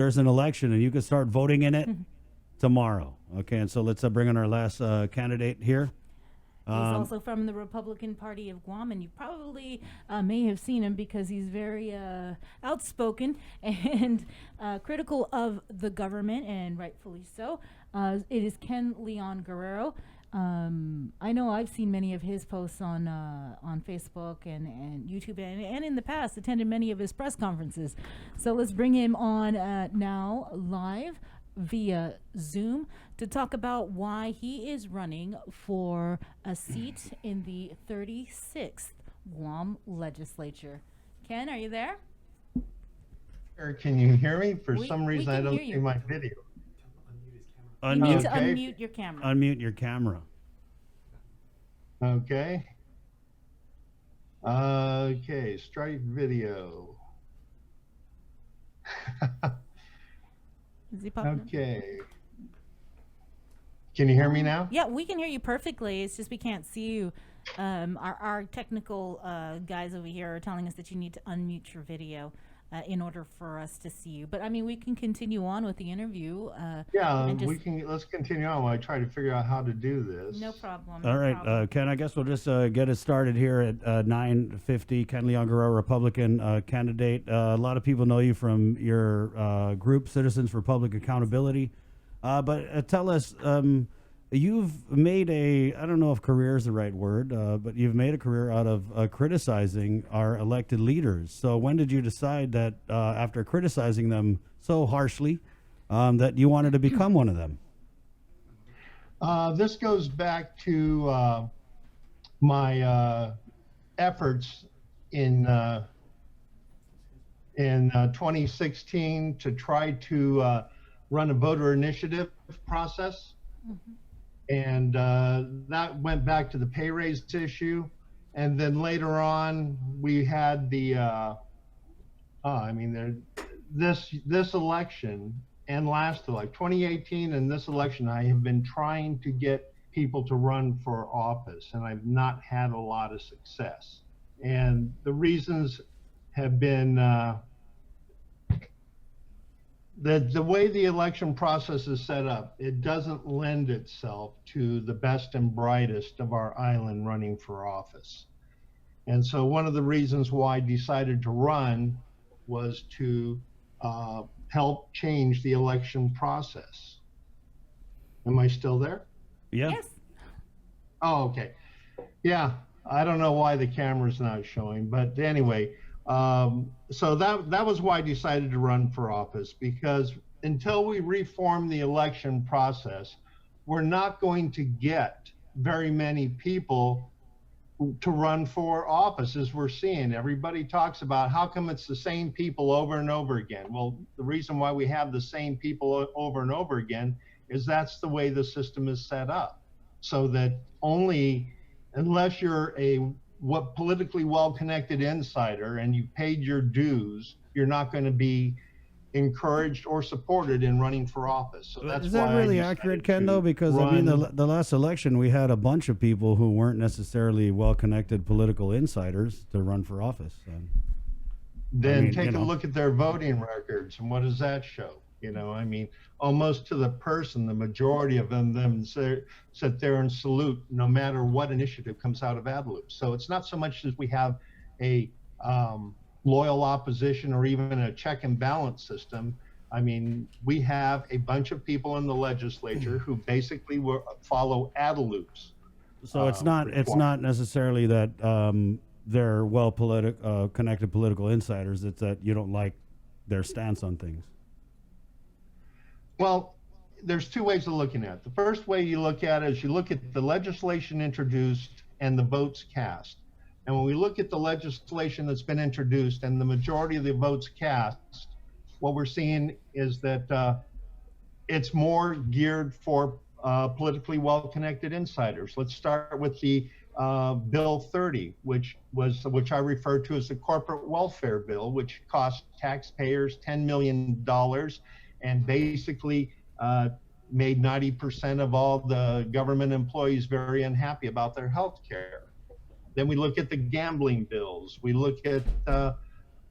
there's an election and you can start voting in it tomorrow. Okay, and so let's bring in our last candidate here. He's also from the Republican Party of Guam, and you probably may have seen him because he's very outspoken and critical of the government, and rightfully so. It is Leon Guerrero. I know I've seen many of his posts on Facebook and YouTube, and in the past attended many of his press conferences. So let's bring him on now live via Zoom to talk about why he is running for a seat in the 36th Guam legislature. Ken, are you there? Can you hear me? For We- some we reason, I can don't hear see you. my video. You need to Okay. unmute your camera. Unmute your camera. Okay. Okay, strike video. Is he popping up? Okay. Can you hear me now? Yeah, we can hear you perfectly. It's just we can't see you. Our technical guys over here are telling us that you need to unmute your video in order for us to see you. But I mean, we can continue on with the interview. Yeah, and we can. Let's continue on while I try to figure out how to do this. No problem. All no right, problem. Ken, I guess we'll just get it started here at 9:50. Ken Leon Guerrero, Republican candidate. A lot of people know you from your group, Citizens for Public Accountability. But tell us, you've made I don't know if career is the right word, but you've made a career out of criticizing our elected leaders. So when did you decide that after criticizing them so harshly, that you wanted to become one of them? This goes back to my efforts in 2016 to try to run a voter initiative process. And that went back to the pay raise issue. And then later on, we had this election and last election, 2018 and this election, I have been trying to get people to run for office, and I've not had a lot of success. And the reasons have been the way the election process is set up, it doesn't lend itself to the best and brightest of our island running for office. And so one of the reasons why I decided to run was to help change the election process. Am I still there? Yeah. Yes. Oh, okay. Yeah, I don't know why the camera's not showing, but anyway, so that was why I decided to run for office, because until we reform the election process, we're not going to get very many people to run for office. As we're seeing, everybody talks about how come it's the same people over and over again. Well, the reason why we have the same people over and over again is that's the way the system is set up, so that only unless you're a politically well-connected insider and you paid your dues, you're not going to be encouraged or supported in running for office. So that's Is that why really I accurate, decided Ken, to though? Because, I mean, run. the last election, we had a bunch of people who weren't necessarily well-connected political insiders to run for office. Then I mean, take you know. a look at their voting records, and what does that show? You know, I mean, almost to the person, the majority of them sit there and salute no matter what initiative comes out of Adelup. So it's not so much as we have a loyal opposition or even a check and balance system. I mean, we have a bunch of people in the legislature who basically follow Adelup's. So it's not necessarily that they're connected political insiders. It's that you don't like their stance on things. Well, there's two ways of looking at it. The first way you look at it is you look at the legislation introduced and the votes cast. And when we look at the legislation that's been introduced and the majority of the votes cast, what we're seeing is that it's more geared for politically well-connected insiders. Let's start with the Bill 30, which I refer to as the corporate welfare bill, which cost taxpayers $10 million and basically made 90% of all the government employees very unhappy about their health care. Then we look at the gambling bills. We look at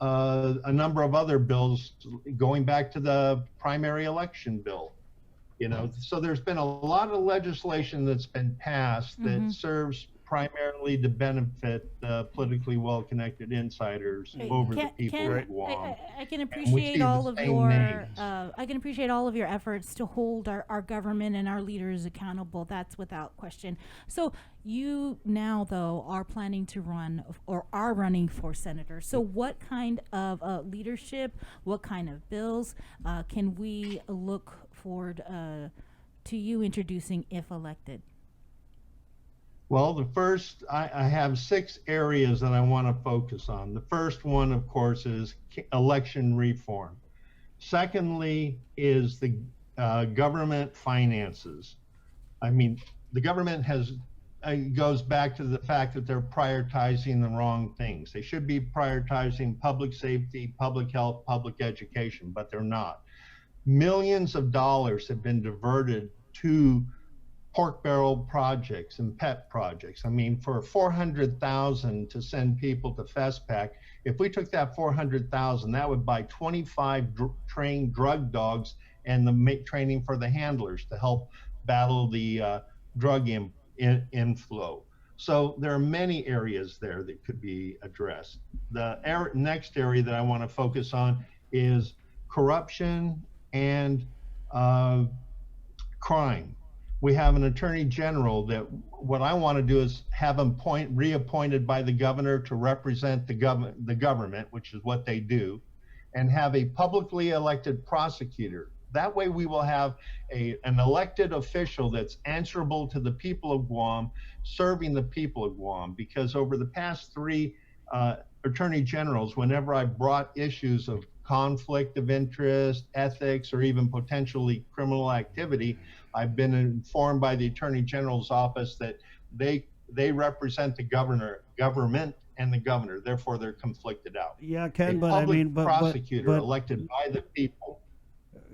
a number of other bills going back to the primary election bill. So there's been a lot of legislation that's been passed that serves primarily to benefit politically well-connected insiders over the people of Guam. I can And we appreciate see all the of same your names. I can appreciate all of your efforts to hold our government and our leaders accountable. That's without question. So you now, though, are planning to run or are running for senator. So what kind of leadership, what kind of bills can we look forward to you introducing if elected? Well, the first, I have 6 areas that I want to focus on. The first one, of course, is election reform. Secondly, is the government finances. I mean, the government goes back to the fact that they're prioritizing the wrong things. They should be prioritizing public safety, public health, public education, but they're not. Millions of dollars have been diverted to pork barrel projects and pet projects. I mean, for $400,000 to send people to FESPAC, if we took that $400,000, that would buy 25 trained drug dogs and the training for the handlers to help battle the drug inflow. So there are many areas there that could be addressed. The next area that I want to focus on is corruption and crime. We have an attorney general that what I want to do is have him reappointed by the governor to represent the government, which is what they do, and have a publicly elected prosecutor. That way we will have an elected official that's answerable to the people of Guam, serving the people of Guam, because over the past 3 attorney generals, whenever I brought issues of conflict of interest, ethics, or even potentially criminal activity, I've been informed by the Attorney General's office that they represent the government and the governor. Therefore, they're conflicted out. Yeah, Ken, A but I mean, prosecutor elected by the people.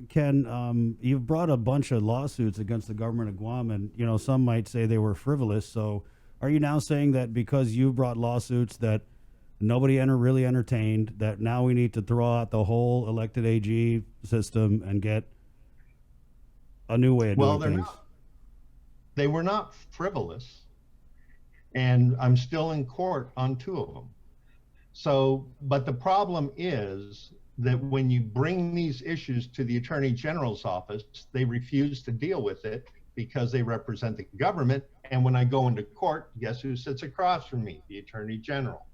Ken, you've brought a bunch of lawsuits against the government of Guam, and some might say they were frivolous. So, are you now saying that because you brought lawsuits that nobody really entertained, that now we need to throw out the whole elected AG system and get a new way of doing things? They were not frivolous, and I'm still in court on 2 of them. So, but the problem is that when you bring these issues to the Attorney General's office, they refuse to deal with it because they represent the government. And when I go into court, guess who sits across from me? The Attorney General.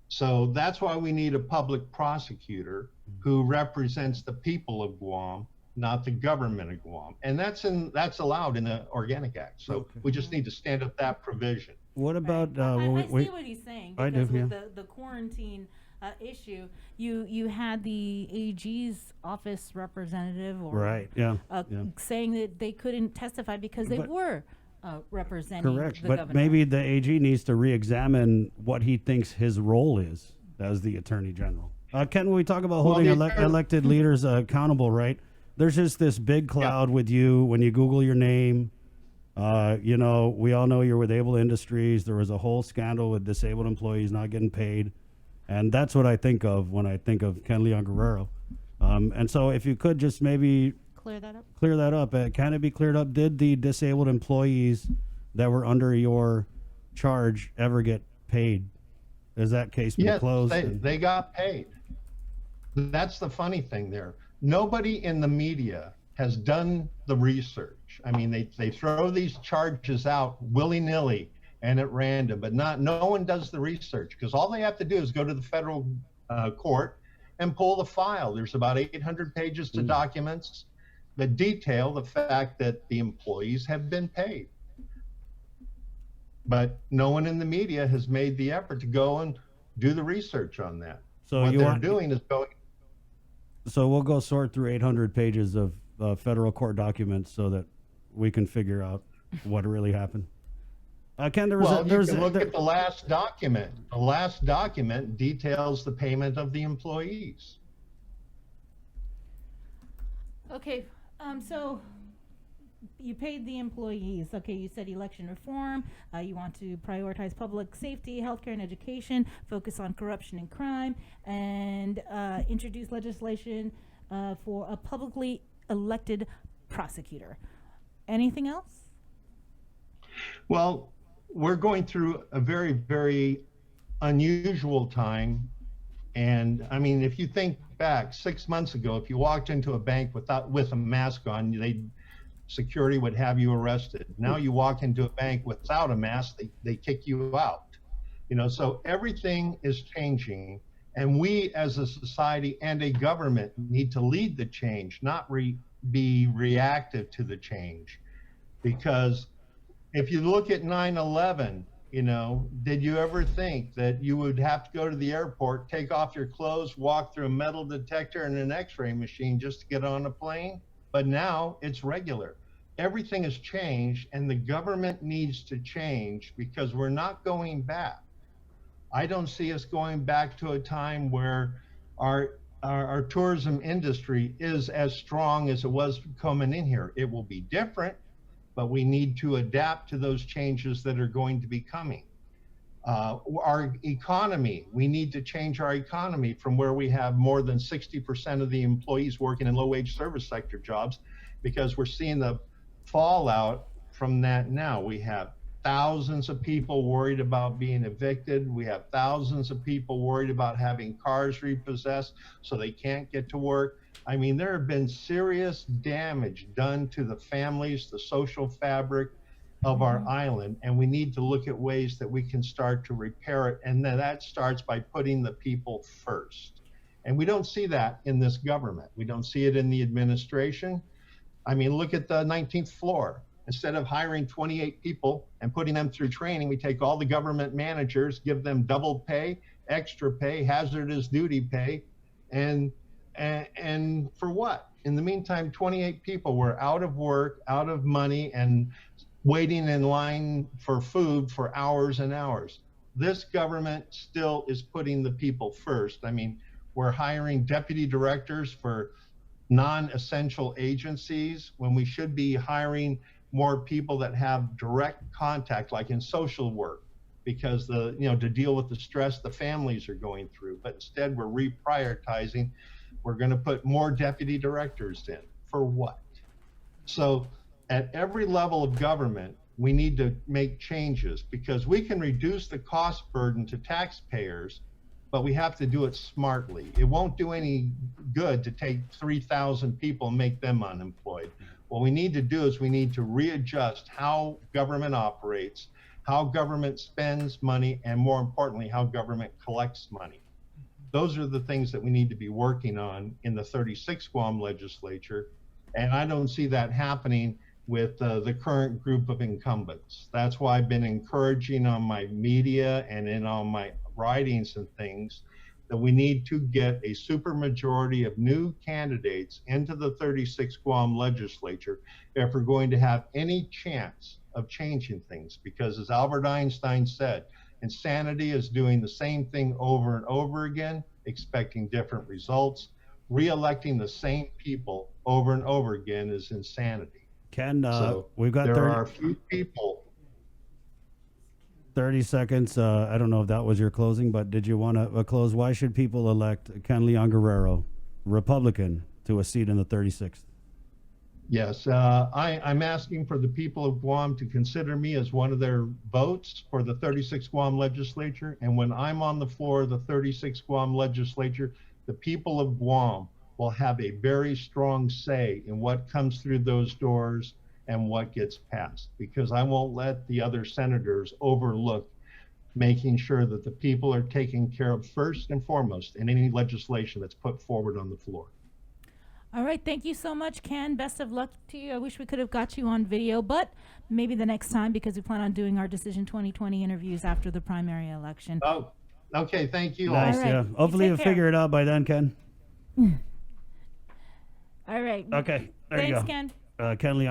So that's why we need a public prosecutor who represents the people of Guam, not the government of Guam. And that's allowed in the Organic Act. So we just need to stand up that provision. What about I see what he's saying, because with the quarantine issue, you had the AG's office representative saying that they couldn't testify because they were representing correct, the but governor. maybe the AG needs to re-examine what he thinks his role is as the Attorney General. Ken, when we talk about holding elected leaders accountable, right? There's just this big cloud with you when you Google your name. We all know you're with Able Industries. There was a whole scandal with disabled employees not getting paid. And that's what I think of when I think of Ken Leon Guerrero. And so if you could just maybe clear that up. Can it be cleared up? Did the disabled employees that were under your charge ever get paid? Is that case been closed? Yes, they got paid. That's the funny thing there. Nobody in the media has done the research. I mean, they throw these charges out willy-nilly and at random, but no one does the research, because all they have to do is go to the federal court and pull the file. There's about 800 pages of documents that detail the fact that the employees have been paid. But no one in the media has made the effort to go and do the research on that. So what they're doing is going. So we'll go sort through 800 pages of federal court documents so that we can figure out what really happened. Ken, Look at the last document. The last document details the payment of the employees. Okay, so you paid the employees. Okay, you said election reform. You want to prioritize public safety, healthcare, and education. Focus on corruption and crime, and introduce legislation for a publicly elected prosecutor. Anything else? Well, we're going through a very, very unusual time. And I mean, if you think back 6 months ago, if you walked into a bank with a mask on, security would have you arrested. Now you walk into a bank without a mask, they kick you out. So everything is changing, and we as a society and a government need to lead the change, not be reactive to the change. Because if you look at 9/11, did you ever think that you would have to go to the airport, take off your clothes, walk through a metal detector and an x-ray machine just to get on a plane? But now it's regular. Everything has changed, and the government needs to change, because we're not going back. I don't see us going back to a time where our tourism industry is as strong as it was coming in here. It will be different, but we need to adapt to those changes that are going to be coming. Our economy, we need to change our economy from where we have more than 60% of the employees working in low-wage service sector jobs, because we're seeing the fallout from that now. We have thousands of people worried about being evicted. We have thousands of people worried about having cars repossessed so they can't get to work. I mean, there have been serious damage done to the families, the social fabric of our island, and we need to look at ways that we can start to repair it. And then that starts by putting the people first. And we don't see that in this government. We don't see it in the administration. I mean, look at the 19th floor. Instead of hiring 28 people and putting them through training, we take all the government managers, give them double pay, extra pay, hazardous duty pay, and for what? In the meantime, 28 people were out of work, out of money, and waiting in line for food for hours and hours. This government still is putting the people first. I mean, we're hiring deputy directors for non-essential agencies when we should be hiring more people that have direct contact, like in social work, because to deal with the stress the families are going through. But instead, we're reprioritizing. We're going to put more deputy directors in. For what? So at every level of government, we need to make changes, because we can reduce the cost burden to taxpayers, but we have to do it smartly. It won't do any good to take 3,000 people and make them unemployed. What we need to do is we need to readjust how government operates, how government spends money, and more importantly, how government collects money. Those are the things that we need to be working on in the 36th Guam legislature. And I don't see that happening with the current group of incumbents. That's why I've been encouraging on my media and in all my writings and things that we need to get a supermajority of new candidates into the 36th Guam legislature if we're going to have any chance of changing things. Because as Albert Einstein said, insanity is doing the same thing over and over again, expecting different results. Re-electing the same people over and over again is insanity. Ken, So we've got there are a few people. 30 seconds. I don't know if that was your closing, but did you want to close? Why should people elect Ken Leon Guerrero, Republican, to a seat in the 36th? Yes, I'm asking for the people of Guam to consider me as one of their votes for the 36th Guam legislature. And when I'm on the floor of the 36th Guam legislature, the people of Guam will have a very strong say in what comes through those doors and what gets passed, because I won't let the other senators overlook making sure that the people are taken care of first and foremost in any legislation that's put forward on the floor. All right. Thank you so much, Ken. Best of luck to you. I wish we could have got you on video, but maybe the next time, because we plan on doing our Decision 2020 interviews after the primary election. Oh, okay. Thank you. Nice. All right. Yeah. Hopefully You you'll take care. figure it out by then, Ken. All right. Okay. There you Thanks, go. Ken. Ken Leon.